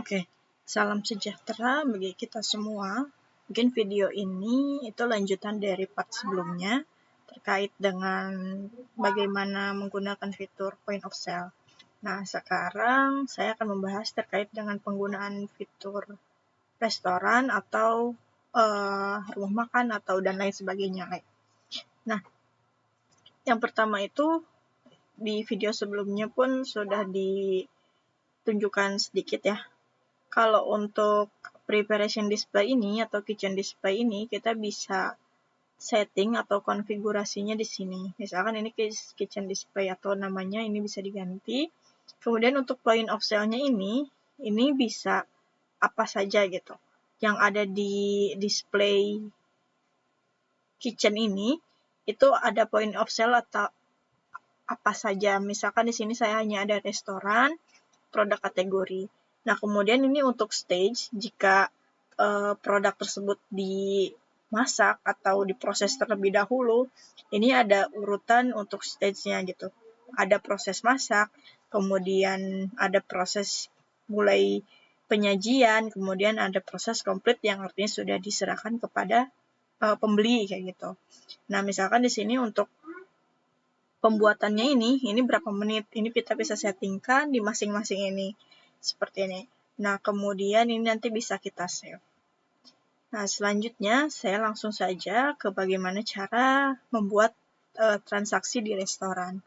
Oke, salam sejahtera bagi kita semua. Mungkin video ini itu lanjutan dari part sebelumnya terkait dengan bagaimana menggunakan fitur point of sale. Nah, sekarang saya akan membahas terkait dengan penggunaan fitur restoran atau rumah makan atau dan lain sebagainya. Nah, yang pertama itu di video sebelumnya pun sudah ditunjukkan sedikit ya. Kalau untuk preparation display ini atau kitchen display ini, kita bisa setting atau konfigurasinya di sini. Misalkan ini kitchen display atau namanya ini bisa diganti. Kemudian untuk point of sale-nya ini bisa apa saja gitu. Yang ada di display kitchen ini, itu ada point of sale atau apa saja. Misalkan di sini saya hanya ada restoran, produk kategori. Nah, kemudian ini untuk stage, jika produk tersebut dimasak atau diproses terlebih dahulu, ini ada urutan untuk stage-nya gitu. Ada proses masak, kemudian ada proses mulai penyajian, kemudian ada proses komplit yang artinya sudah diserahkan kepada pembeli kayak gitu. Nah, misalkan di sini untuk pembuatannya ini berapa menit, ini kita bisa settingkan di masing-masing ini, seperti ini. Nah, kemudian ini nanti bisa kita save. Nah, selanjutnya saya langsung saja ke bagaimana cara membuat transaksi di restoran.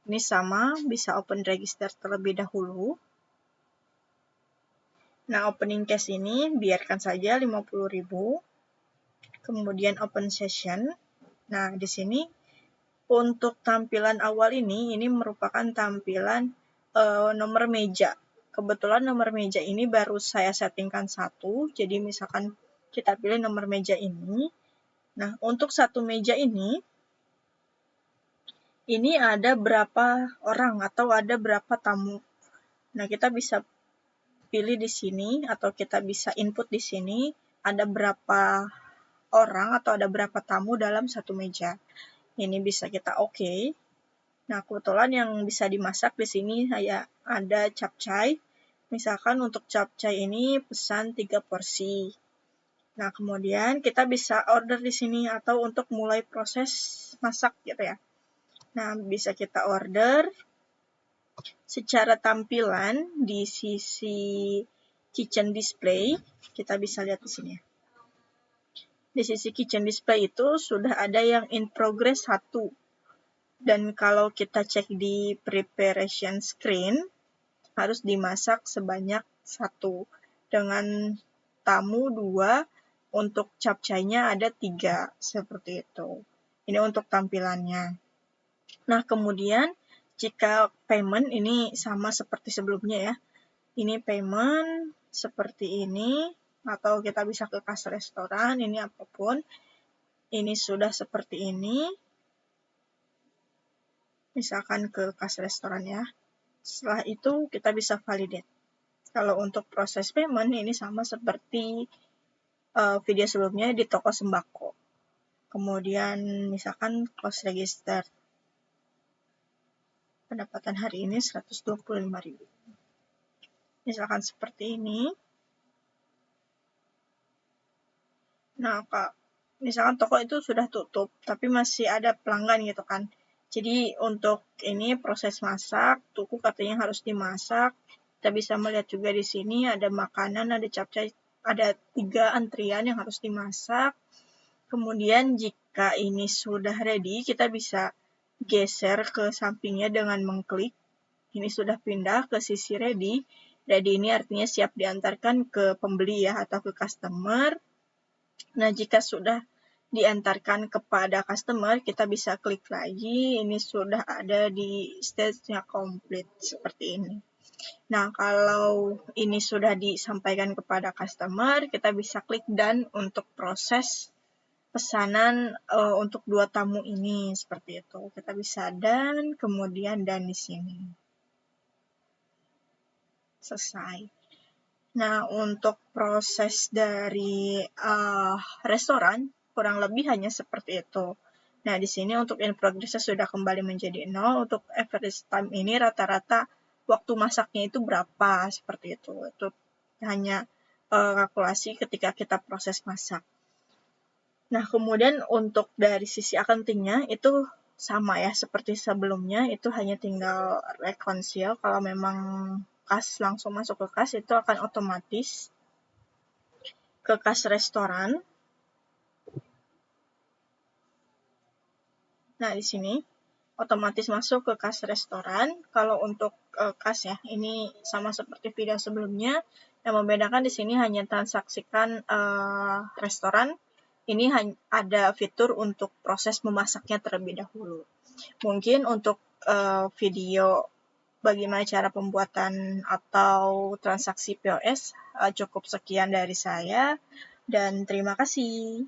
Ini sama, bisa open register terlebih dahulu. Nah, opening cash ini biarkan saja 50.000. Kemudian open session. Nah, di sini untuk tampilan awal ini merupakan tampilan nomor meja. Kebetulan nomor meja ini baru saya settingkan 1, jadi misalkan kita pilih nomor meja ini. Nah, untuk satu meja ini ada berapa orang atau ada berapa tamu. Nah, kita bisa pilih di sini atau kita bisa input di sini ada berapa orang atau ada berapa tamu dalam satu meja. Ini bisa kita oke. Nah, kebetulan yang bisa dimasak di sini ada capcay. Misalkan untuk capcay ini pesan 3 porsi. Nah, kemudian kita bisa order di sini atau untuk mulai proses masak gitu ya. Nah, bisa kita order. Secara tampilan di sisi kitchen display, kita bisa lihat di sini. Di sisi kitchen display itu sudah ada yang in progress 1. Dan kalau kita cek di preparation screen, harus dimasak sebanyak 1. Dengan tamu 2, untuk capcaynya ada 3, seperti itu. Ini untuk tampilannya. Nah, kemudian jika payment ini sama seperti sebelumnya ya. Ini payment seperti ini, atau kita bisa ke kas restoran, ini apapun. Ini sudah seperti ini. Misalkan ke kas restoran ya. Setelah itu kita bisa validate. Kalau untuk proses payment ini sama seperti video sebelumnya di toko sembako. Kemudian misalkan close register. Pendapatan hari ini 125.000. Misalkan seperti ini. Nah, misalkan toko itu sudah tutup, tapi masih ada pelanggan gitu kan. Jadi untuk ini proses masak, tuku katanya harus dimasak. Kita bisa melihat juga di sini ada makanan, ada capcay, ada 3 antrian yang harus dimasak. Kemudian jika ini sudah ready, kita bisa geser ke sampingnya dengan mengklik. Ini sudah pindah ke sisi ready. Ready ini artinya siap diantarkan ke pembeli ya atau ke customer. Nah, jika sudah diantarkan kepada customer, kita bisa klik lagi. Ini sudah ada di stage-nya komplit seperti ini. Nah, kalau ini sudah disampaikan kepada customer, kita bisa klik done untuk proses pesanan untuk 2 tamu ini seperti itu. Kita bisa done, kemudian done di sini. Selesai. Nah, untuk proses dari restoran kurang lebih hanya seperti itu. Nah, di sini untuk in progress sudah kembali menjadi 0. Untuk average time ini rata-rata waktu masaknya itu berapa, seperti itu. Itu hanya kalkulasi ketika kita proses masak. Nah, kemudian untuk dari sisi accounting-nya itu sama ya, seperti sebelumnya, itu hanya tinggal reconcile. Kalau memang kas langsung masuk ke kas, itu akan otomatis ke kas restoran. Nah, di sini otomatis masuk ke kas restoran. Kalau untuk kas ya, ini sama seperti video sebelumnya. Yang membedakan di sini hanya transaksikan restoran. Ini ada fitur untuk proses memasaknya terlebih dahulu. Mungkin untuk video bagaimana cara pembuatan atau transaksi POS cukup sekian dari saya, dan terima kasih.